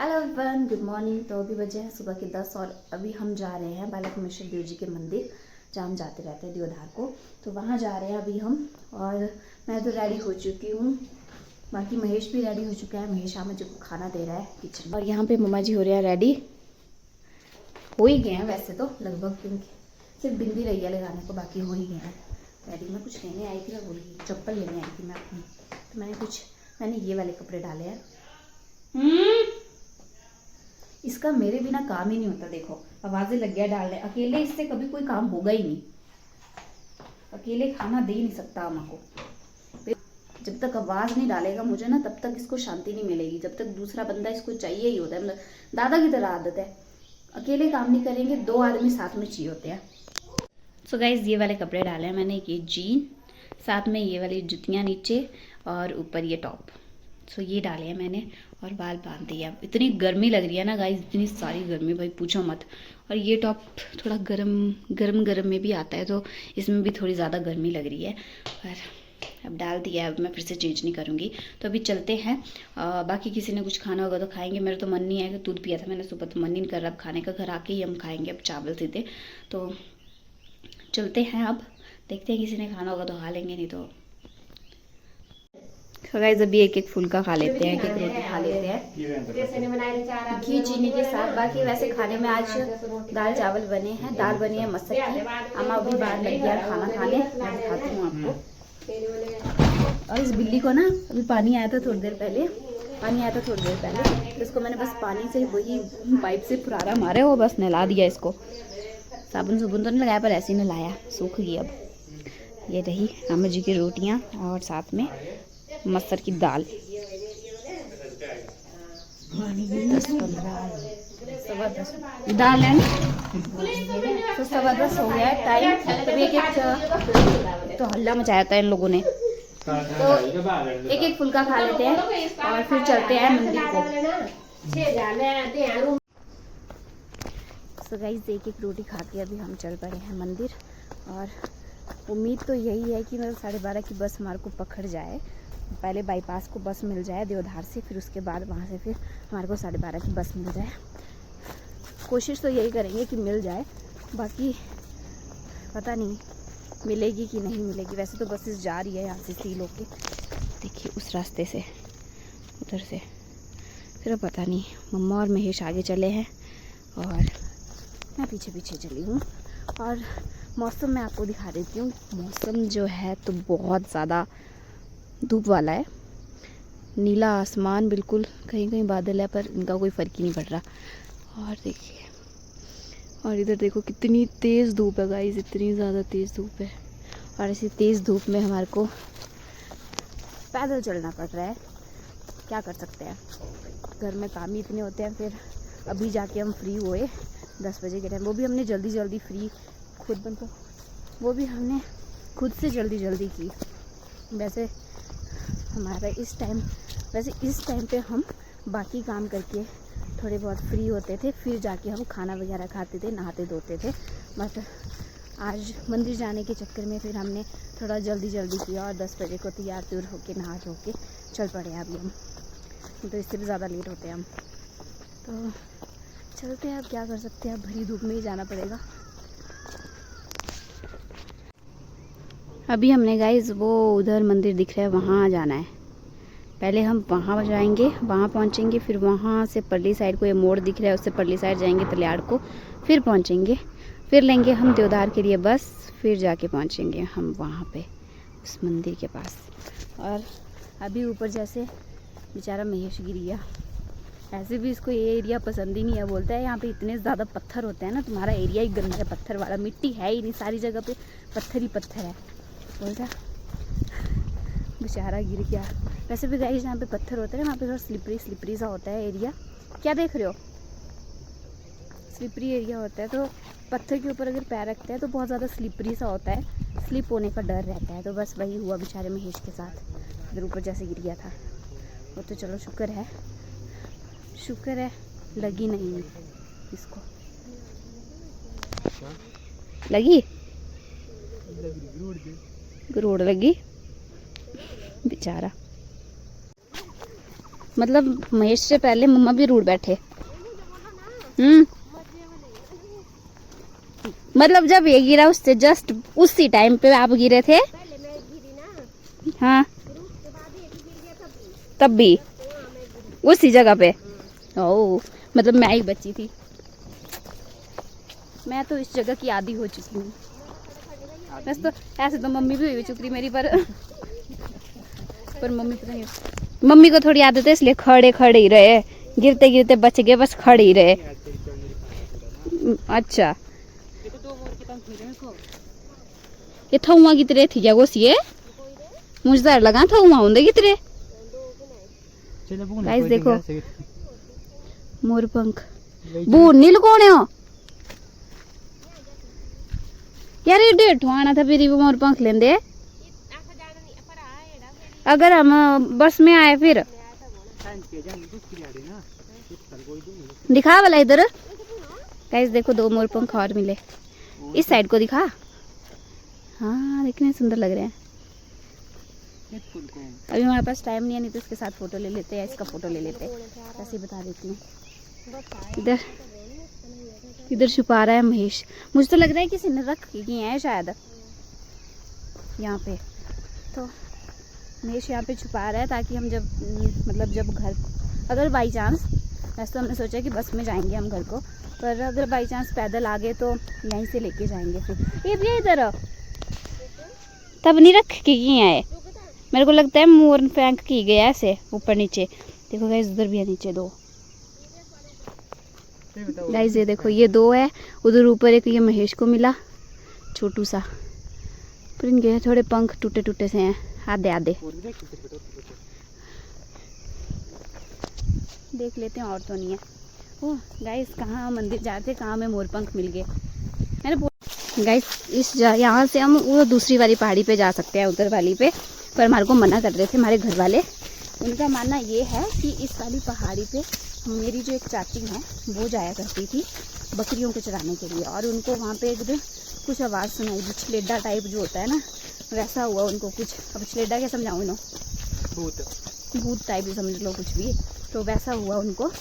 Hello everyone, good morning. तो अभी बजे हैं सुबह के 10 और अभी हम जा रहे हैं बालक मिश्र देव जी के मंदिर, जहाँ हम जाते रहते हैं देवधार को। तो वहाँ जा रहे हैं अभी हम। और मैं तो रेडी हो चुकी हूँ, बाकी महेश भी रेडी हो चुका है। महेश मुझे खाना दे रहा है किचन। और यहाँ पे मम्मा जी हो रहे हैं रेडी, हो ही गए हैं वैसे तो लगभग, क्योंकि सिर्फ बिंदी रही है लगाने को, बाकी हो ही गए हैं रेडी। मैं कुछ लेने आई थी, मैं बोली चप्पल लेने आई थी मैं अपनी, तो मैंने ये वाले कपड़े डाले हैं। इसका मेरे बिना काम ही नहीं होता। देखो आवाजें लग गया डालने, अकेले इससे कभी कोई काम होगा ही नहीं। अकेले खाना दे ही नहीं सकता अम्मा को। जब तक आवाज नहीं डालेगा मुझे ना, तब तक इसको शांति नहीं मिलेगी। जब तक दूसरा बंदा इसको चाहिए ही होता है, मतलब दादा की तरह आदत है। अकेले काम नहीं करेंगे, दो आदमी साथ में चाहिए होते हैं। सो गाइज ये वाले कपड़े डाले हैं मैंने, ये जीन, साथ में ये वाली जुतियाँ नीचे और ऊपर ये टॉप। सो ये डाले हैं मैंने और बाल बांध दिया। इतनी गर्मी लग रही है ना गाइस, इतनी सारी गर्मी, भाई पूछो मत। और ये टॉप थोड़ा गरम में भी आता है, तो इसमें भी थोड़ी ज़्यादा गर्मी लग रही है। पर अब डाल दिया है, अब मैं फिर से चेंज नहीं करूँगी। तो अभी चलते हैं। बाकी किसी ने कुछ खाना होगा तो खाएंगे। मेरा तो मन नहीं है, कि दूध पिया था मैंने सुबह, तो मन नहीं कर रहा अब खाने का। घर आके ही हम खाएंगे अब चावल सीधे। तो चलते हैं, अब देखते हैं किसी ने खाना होगा तो खा लेंगे, नहीं तो गाइस अभी एक एक फुल्का खा लेते हैं, एक एक रोटी खा लेते हैं घी चीनी के साथ। बाकी वैसे खाने में आज दाल चावल बने हैं, दाल बनी है मसर की। अम्मा अभी बाहर लग गया खाना खाने, मैं दिखाती हूँ आपको। और इस बिल्ली को ना अभी पानी आया था थोड़ी देर पहले, तो इसको मैंने बस पानी से वही पाइप से फुरारा मारा, वो बस नहला दिया इसको। साबुन तो नहीं लगाया, पर ऐसे ही नहलाया, सूख गई। अब ये रही अम्मा जी की रोटियाँ और साथ में मसर की दाल। 10-15 दाल है तो 10:15 हो गया है टाइम। तभी एक तो हल्ला मचाया था इन लोगों ने, तो एक एक फुल्का खा लेते हैं और फिर चलते हैं मंदिर को। सो गाइस एक एक रोटी खा के अभी हम चल पड़े हैं मंदिर। और उम्मीद तो यही है कि मतलब 12:30 की बस हमारे को पकड़ जाए। पहले बाईपास को बस मिल जाए देवधार से, फिर उसके बाद वहाँ से फिर हमारे को 12:30 की बस मिल जाए। कोशिश तो यही करेंगे कि मिल जाए, बाकी पता नहीं मिलेगी कि नहीं मिलेगी। वैसे तो बसेस जा रही है यहाँ से सी लोग के, देखिए उस रास्ते से, उधर से। फिर पता नहीं, मम्मा और महेश आगे चले हैं और मैं पीछे पीछे चली हूँ। और मौसम मैं आपको दिखा देती हूँ। मौसम जो है तो बहुत ज़्यादा धूप वाला है, नीला आसमान बिल्कुल, कहीं कहीं बादल है पर इनका कोई फ़र्क ही नहीं पड़ रहा। और देखिए, और इधर देखो कितनी तेज़ धूप है गाइस, इतनी ज़्यादा तेज़ धूप है। और ऐसी तेज़ धूप में हमारे को पैदल चलना पड़ रहा है, क्या कर सकते हैं। घर में काम ही इतने होते हैं। फिर अभी जाके हम फ्री हुए 10 बजे के टाइम, वो भी हमने जल्दी फ्री वो भी हमने खुद से जल्दी की। वैसे हमारा इस टाइम पे हम बाकी काम करके थोड़े बहुत फ्री होते थे, फिर जाके हम खाना वगैरह खाते थे, नहाते धोते थे। बट आज मंदिर जाने के चक्कर में फिर हमने थोड़ा जल्दी किया और 10 बजे को तैयार होके नहा धो के चल पड़े अभी हम। तो इससे भी ज़्यादा लेट होते हैं हम, तो चलते हैं। अब क्या कर सकते हैं, अब भरी धूप में ही जाना पड़ेगा। अभी हमने गाइस वो उधर मंदिर दिख रहा है, वहाँ जाना है। पहले हम वहाँ जाएंगे, वहाँ पहुँचेंगे, फिर वहाँ से परली साइड को ये मोड़ दिख रहा है, उससे परली साइड जाएंगे तलियाड़ को, फिर पहुँचेंगे। फिर लेंगे हम देवधार के लिए बस, फिर जाके पहुँचेंगे हम वहाँ पे उस मंदिर के पास। और अभी ऊपर जैसे बेचारा महेश गिर गया। ऐसे भी इसको ये एरिया पसंद ही नहीं है, बोलता है यहाँ पे इतने ज़्यादा पत्थर होते हैं ना, तुम्हारा एरिया ही गंदा है पत्थर वाला, मिट्टी है ही नहीं, सारी जगह पे पत्थर ही पत्थर है, बोलता बेचारा गिर गया। वैसे भी गाइस जहाँ पे पत्थर होते हैं वहाँ पे थोड़ा स्लिपरी सा होता है एरिया। क्या देख रहे हो, स्लिपरी एरिया होता है, तो पत्थर के ऊपर अगर पैर रखते हैं तो बहुत ज़्यादा स्लिपरी सा होता है, स्लिप होने का डर रहता है। तो बस वही हुआ बेचारे महेश के साथ, इधर ऊपर जैसे गिर गया था वो। तो चलो शुक्र है लगी नहीं इसको। लगी रोड लगी बेचारा। मतलब महेश से पहले मम्मा भी रूठ बैठे। मतलब जब ये गिरा उससे जस्ट उसी टाइम पे आप गिरे थे। हाँ तब भी उसी जगह पे। ओह मतलब मैं ही बची थी। मैं तो इस जगह की आदी हो चुकी हूँ। वैसे तो ऐसे तो मम्मी भी हो चुकी थी मेरी, पर मम्मी पता नहीं, मम्मी को थोड़ी आदत है इसलिए खड़े खड़े ही रहे, गिरते गिरते बच गए, बस खड़े ही रहे। अच्छा ये थौवा कितरे थी क्या गोसिए, मुझे डर लगा थौवा होंगे कितरे। गाइस देखो मोरपंख बूढ़ नील कौन हो यार, ये 1.5 आना था फिर मोर पंख लेंदे। अगर हम बस में आए फिर दिखा वाला इधर। गाइस देखो 2 मोर पंख और मिले, इस साइड को दिखा। हाँ देखने सुंदर लग रहे हैं। अभी हमारे पास टाइम नहीं है, नहीं तो इसके साथ फोटो ले लेते हैं, इसका फोटो ले लेते हैं। ऐसे ही बता देती हूँ। इधर इधर छुपा रहा है महेश, मुझे तो लग रहा है किसी ने रख गए हैं शायद यहाँ पे। तो महेश यहाँ पे छुपा रहा है ताकि हम जब मतलब जब घर, अगर बाई चांस, वैसे तो हमने सोचा कि बस में जाएंगे हम घर को, पर अगर बाई चांस पैदल आ गए तो यहीं से लेके जाएंगे। फिर ये भी इधर तब नहीं रख के किए है, मेरे को लगता है मोर फेंक की गया ऐसे ऊपर नीचे। देखो गाइस उधर भी है नीचे 2। गाइस ये देखो ये 2 है, उधर ऊपर एक ये महेश को मिला छोटू सा, पर इनके थोड़े पंख टूटे टूटे से हैं, आधे आधे। देख लेते हैं और तो नहीं है। ओह गाइस कहाँ मंदिर जाते, कहाँ में मोर पंख मिल गए। मैंने गाइस इस यहाँ से हम वो दूसरी वाली पहाड़ी पे जा सकते हैं, उधर वाली पे, पर हमारे को मना कर रहे थे हमारे घर वाले। उनका मानना ये है कि इस वाली पहाड़ी पे मेरी जो एक चाची है वो जाया करती थी बकरियों को चराने के लिए, और उनको वहाँ पे एक दिन कुछ आवाज़ सुनाई दी, छलेडा टाइप जो होता है ना, वैसा हुआ उनको कुछ। अब छलेडा क्या समझाऊँ इन्हों, भूत टाइप ही समझ लो कुछ भी, तो वैसा हुआ उनको।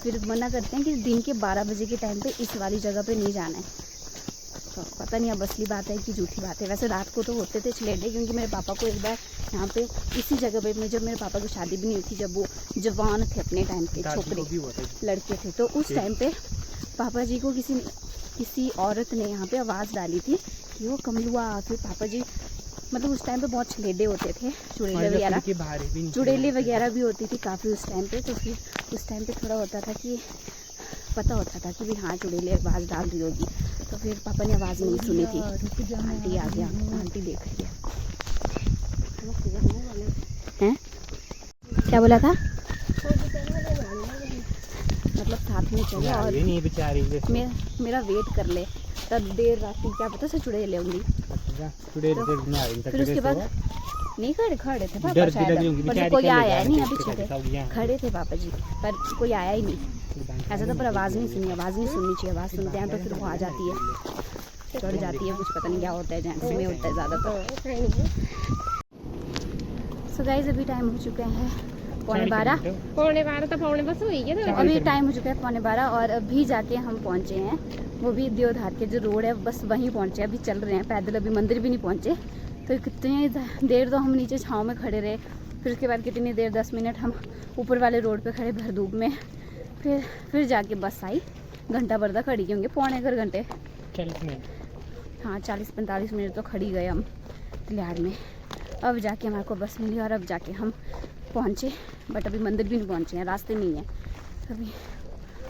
फिर मना करते हैं कि दिन के 12 बजे के टाइम पे इस वाली जगह पे नहीं जाना है। तो पता नहीं अब असली बात है कि झूठी बात है। वैसे रात को तो होते थे छलेडे, क्योंकि मेरे पापा को एक बार यहाँ पे इसी जगह पे, जब मेरे पापा की शादी भी नहीं हुई थी, जब वो जवान थे अपने टाइम के, छोकरे लड़के थे, तो उस टाइम पे पापा जी को किसी औरत ने यहाँ पे आवाज़ डाली थी कि वो कमलुआ। फिर पापा जी मतलब उस टाइम पे बहुत छलेडे होते थे, चुड़ैले वगैरह भी होती थी काफ़ी उस टाइम पे। तो फिर उस टाइम पे थोड़ा होता था कि पता होता था कि भी हाँ चुड़ैले आवाज़ डाल रही होगी। तो फिर पापा ने आवाज़ नहीं सुनी थी। आंटी आ गया, आंटी देख रही है। हैं क्या बोला था, मतलब साथ में चलो और मेरा वेट कर ले, तब देर रात क्या पता से चुड़ैले होंगी। फिर उसके बाद नहीं खड़े थे पापा शायद, पर कोई आया नहीं, अभी खड़े थे पापा जी, पर कोई आया ही नहीं ऐसा था। पर आवाज़ नहीं सुनी चाहिए, आवाज़ सुनते हैं तो फिर वो आ जाती है, चढ़ जाती है, कुछ पता नहीं क्या होता है, जेंट्स में होता है ज़्यादातर। सो गाइस अभी टाइम हो चुका है 11:15 तो पौने बस हुई है, तो अभी टाइम हो चुका है 11:15 और अभी जाके हम पहुँचे हैं, वो भी देवधार के जो रोड है बस वहीं पहुँचे। अभी चल रहे हैं पैदल, अभी मंदिर भी नहीं पहुँचे। तो कितनी देर तो हम नीचे छाँव में खड़े रहे, फिर उसके बाद कितनी देर 10 मिनट हम ऊपर वाले रोड पे खड़े भर धूप में। फिर जाके बस आई, घंटा भर तक खड़ी होंगे, पौने 1 घंटे 40 मिनट, हाँ 40-45 मिनट तो खड़ी गए हम तिलियाड़ में। अब जाके हमारे को बस मिली और अब जाके हम पहुँचे, बट अभी मंदिर भी नहीं पहुँचे हैं, रास्ते नहीं है अभी।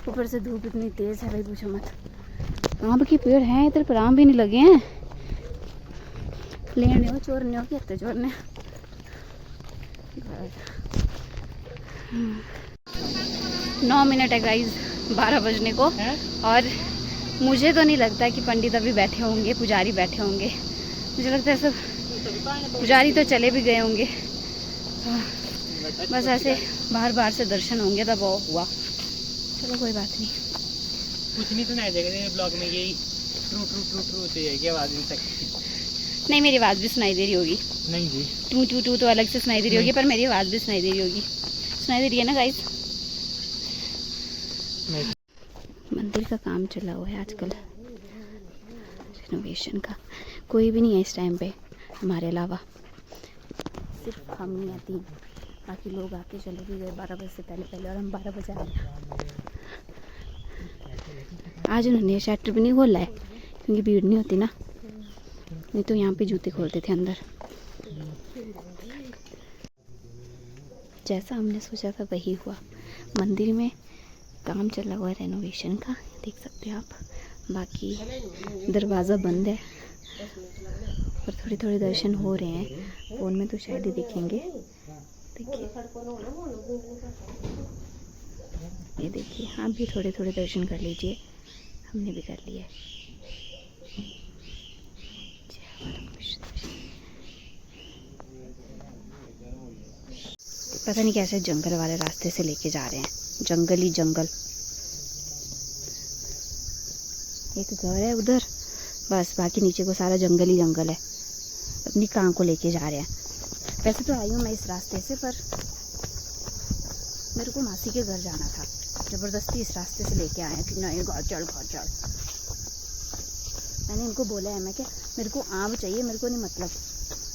ऊपर से धूप इतनी तेज़ है भाई पूछो मत। आम के पेड़ हैं इधर पर आम भी नहीं लगे हैं, लेने हो चोरने हो कहते चोरने। 9 मिनट है गाइज 12 बजने को, और मुझे तो नहीं लगता कि पंडित अभी बैठे होंगे, पुजारी बैठे होंगे। मुझे लगता है सब पुजारी तो चले भी गए होंगे, बस ऐसे बाहर से दर्शन होंगे तब वो हुआ। चलो कोई बात नहीं, कुछ नहीं सुनाई देगा ब्लॉग में, यही ट्रू ट्रू ट्रू ट्रू होती है क्या आवाज़ नहीं, मेरी आवाज़ भी सुनाई दे रही होगी। नहीं जी, टू टू टू तो अलग से सुनाई दे रही होगी, पर मेरी आवाज़ भी सुनाई दे रही होगी। सुनाई दे रही है ना गाइस? नहीं। मंदिर का काम चला हुआ है आजकल, रिनोवेशन का। कोई भी नहीं है इस टाइम पे हमारे अलावा, सिर्फ हम ही हैं 3। बाकी लोग आके चले भी गए 12 बजे से पहले और हम 12 बजे आए। आज उन्होंने शटर भी नहीं खोला है क्योंकि भीड़ नहीं होती ना, नहीं तो यहाँ पे जूते खोलते थे अंदर। जैसा हमने सोचा था वही हुआ। मंदिर में काम चला हुआ है रेनोवेशन का, देख सकते हैं आप। बाकी दरवाज़ा बंद है और थोड़े थोड़े दर्शन हो रहे हैं। फ़ोन में तो शायद ही दिखेंगे। देखिए, ये देखिए, आप भी थोड़े थोड़े दर्शन कर लीजिए। हमने भी कर लिया है। पता नहीं कैसे जंगल वाले रास्ते से लेके जा रहे हैं, जंगल ही जंगल। एक घर है उधर बस, बाकी नीचे को सारा जंगल ही जंगल है। अपनी कान को लेके जा रहे हैं। वैसे तो आई हूँ मैं इस रास्ते से, पर मेरे को मासी के घर जाना था। ज़बरदस्ती इस रास्ते से लेके आए कि नहीं घर चल। मैंने इनको बोला है, मैं क्या मेरे को आम चाहिए, मेरे को नहीं मतलब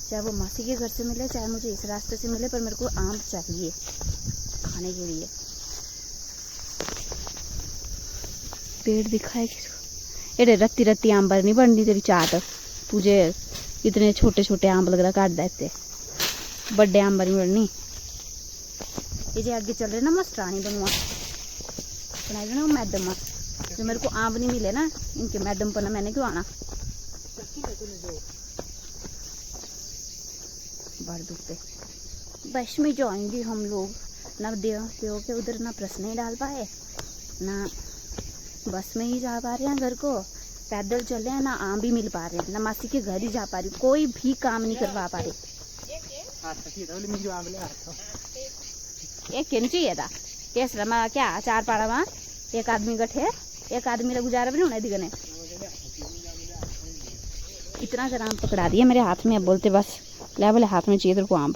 चाहे वो मासी के घर से मिले चाहे मुझे इस रास्ते से मिले, पर मेरे को आम चाहिए खाने के लिए। पेड़ दिखा है किसको? एडे रत्ती रत्ती आम पर नहीं बननी तेरी चाट। तुझे इतने छोटे छोटे आम लग रहा काट देते, बड़े आम पर नहीं बननी। ये जो आगे चल रहे ना मास्टरानी बनवा बनाए ना मैडम, जो मेरे को आम नहीं मिले ना, इनके मैडम पर ना मैंने क्यों आना। बढ़ दुखते बस में जाएंगे हम लोग ना, देव के उधर ना प्रश्न ही डाल पाए ना, बस में ही जा पा रहे हैं घर को, पैदल चल रहे हैं ना, आम भी मिल पा रहे हैं ना, मासी के घर ही जा पा रही, कोई भी काम नहीं करवा पा रही। एक क्यों चाहिए था केसरा में क्या 4 पाड़ा में एक आदमी गठे, एक आदमी का गुजारा भी नहीं होना दिखने। इतना सारा आम पकड़ा दिया मेरे हाथ में, अब बोलते बस ले बोले हाथ में चाहिए तेरे को आम।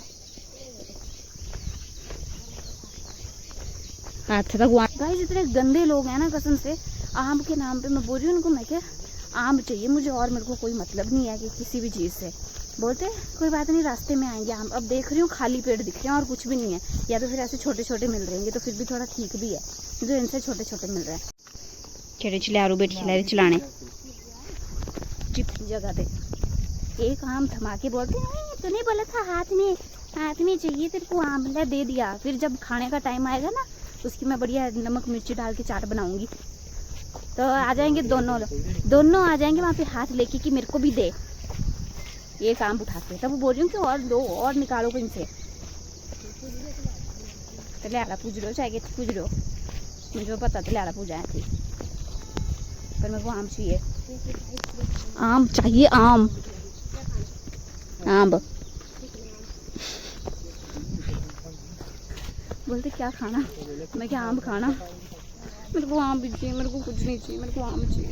हाथ तक गाइस इतने गंदे लोग हैं ना कसम से। आम के नाम पे मैं बोल रही हूँ उनको, मैं क्या आम चाहिए मुझे और मेरे को कोई मतलब नहीं है कि किसी भी चीज़ से। बोलते कोई बात नहीं रास्ते में आएंगे आम। अब देख रही हूँ खाली पेड़ दिख रहे हैं और कुछ भी नहीं है, या तो फिर ऐसे छोटे छोटे मिल रहे हैं तो फिर भी थोड़ा ठीक भी है, जो इनसे छोटे छोटे मिल रहे हैं। चढ़े चले आरू बेट खिला चलाने चिपकी जगह पे एक आम थमा के बोलते हैं तो नहीं बोला था हाथ में चाहिए तेरे को आम, ले दे दिया। फिर जब खाने का टाइम आएगा ना उसकी मैं बढ़िया नमक मिर्ची डाल के चाट बनाऊंगी, तो आ जाएंगे दोनों आ जाएंगे वहाँ पे हाथ लेके कि मेरे को भी दे ये काम उठा के। तब वो बोल रही हूँ कि और दो और निकालो कहीं से। तो लियाड़ा पूछ लो चाहे कि पूछ लो, मुझे पता तो लियाड़ा पूजा थी, पर मेरे को आम चाहिए, आम चाहिए आम। बोलते क्या खाना, मैं क्या आम खाना, मेरे को आम भी चाहिए, मेरे को कुछ नहीं चाहिए, मेरे को आम चाहिए।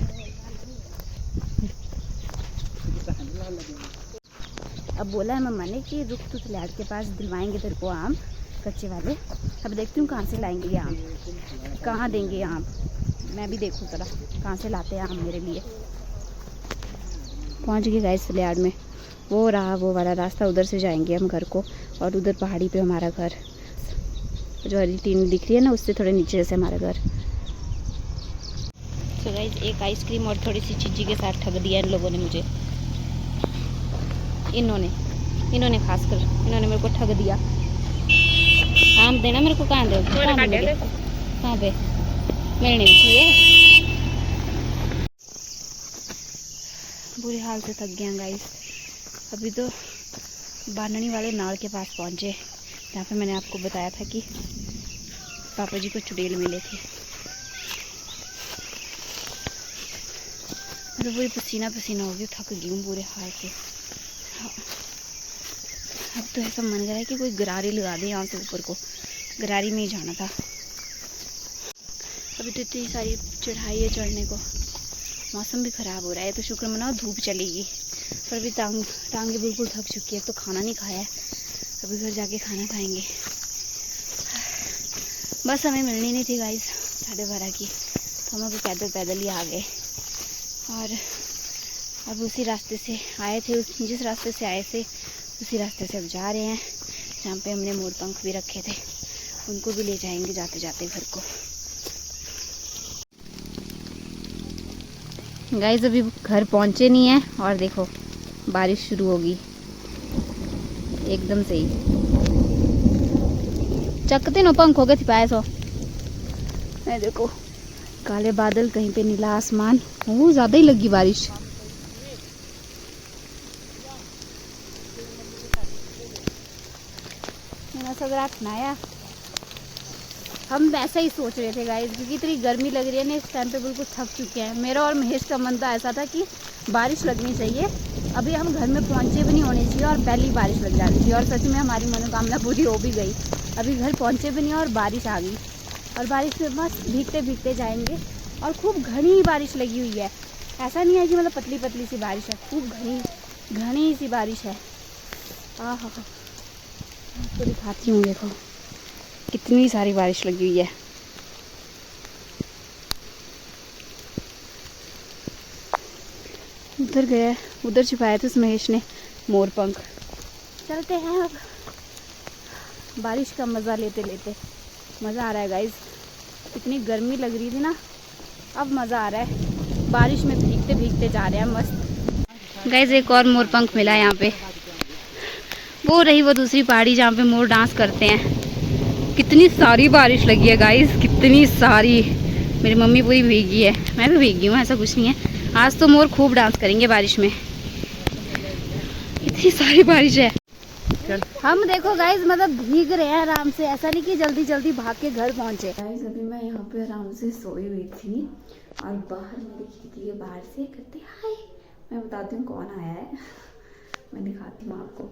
अब बोला है मम्मा ने कि रुक तू लाड़ के पास दिलवाएंगे तेरे को आम कच्चे वाले। अब देखती हूँ कहाँ से लाएंगे ये आम, कहाँ देंगे आम, मैं भी देखूँ जरा कहाँ से लाते हैं आम मेरे लिए। पहुँच गए गाइस सलियाड़ में, वो रहा वो वाला रास्ता, उधर से जाएंगे हम घर को, और उधर पहाड़ी पे हमारा घर, जो हरी टीन दिख रही है ना उससे थोड़े नीचे से हमारा घर। तो गाइस एक आइसक्रीम और थोड़ी सी चीज़ी के साथ ठग दिया इन लोगों ने मुझे, इन्होंने खासकर इन्होंने मेरे को ठग दिया। आम देना मेरे को, कहाँ दे कहाँ पे मिलने चाहिए। बुरे हाल से थक गए गाइस। अभी तो बाननी वाले नाल के पास पहुँचे, जहाँ पे मैंने आपको बताया था कि पापा जी को चुड़ैल मिले थे। तो पूरी पसीना हो गया, थक गई हूँ बुरे हाल से। अब तो ऐसा मन कर रहा है कि कोई गरारी लगा दे यहाँ से ऊपर को, गरारी में ही जाना था। अभी तो इतनी सारी चढ़ाई है चढ़ने को, मौसम भी ख़राब हो रहा है, तो शुक्र मनाओ धूप चलेगी। पर अभी टांगे बिल्कुल थक चुकी है, तो खाना नहीं खाया है, अभी घर जाके खाना खाएंगे। बस हमें मिलनी नहीं थी गाइस 12:30 की, तो हम अभी पैदल पैदल ही आ गए। और अब उसी रास्ते से आए थे, जिस रास्ते से आए थे उसी रास्ते से अब जा रहे हैं, जहाँ पे हमने मोर पंख भी रखे थे, उनको भी ले जाएंगे जाते जाते घर को। गाइस अभी घर पहुँचे नहीं हैं और देखो बारिश शुरू होगी एकदम से ही। चकते नो पंख हो गए थी पाए सो। मैं देखो काले बादल, कहीं पे नीला आसमान, वो ज़्यादा ही लगी बारिश। नया हम वैसा ही सोच रहे थे गाइस, क्योंकि इतनी गर्मी लग रही है ना इस टाइम पे, बिल्कुल थक चुके हैं। मेरा और महेश का मन तो ऐसा था कि बारिश लगनी चाहिए, अभी हम घर में पहुंचे भी नहीं होने चाहिए और पहली बारिश लग जानी चाहिए। और सच में हमारी मनोकामना पूरी हो भी गई, अभी घर पहुंचे भी नहीं और बारिश आ गई। और बारिश में मस्त भीगते भीगते जाएंगे। और खूब घनी बारिश लगी हुई है, ऐसा नहीं है कि मतलब पतली पतली सी बारिश है, खूब घनी सी बारिश है। आहा आपको दिखाती हूँ, देखो कितनी सारी बारिश लगी हुई है। उधर गया, उधर छुपाया था उस महेश ने मोर पंख। चलते हैं अब, बारिश का मज़ा लेते लेते। मज़ा आ रहा है गाइस, इतनी गर्मी लग रही थी ना, अब मज़ा आ रहा है, बारिश में भीगते भीगते जा रहे हैं मस्त। गाइस एक और मोर पंख मिला है यहाँ पे, वो रही वो दूसरी पहाड़ी जहाँ पे मोर डांस करते हैं। कितनी सारी बारिश लगी है गाइस, कितनी सारी। मेरी मम्मी पूरी भीगी है, मैं भी भीगी हूँ, ऐसा कुछ नहीं है। आज तो मोर खूब डांस करेंगे बारिश में, इतनी सारी बारिश है। हम देखो गाइस मतलब भीग रहे हैं आराम से, ऐसा नहीं कि जल्दी जल्दी भाग के घर पहुंचे। गाइस अभी मैं यहाँ पे आराम से सोई हुई थी और बाहर मेरी खिड़की के बाहर से कहते हाय। मैं बताती हूँ कौन आया है, मैं दिखाती हूँ आपको।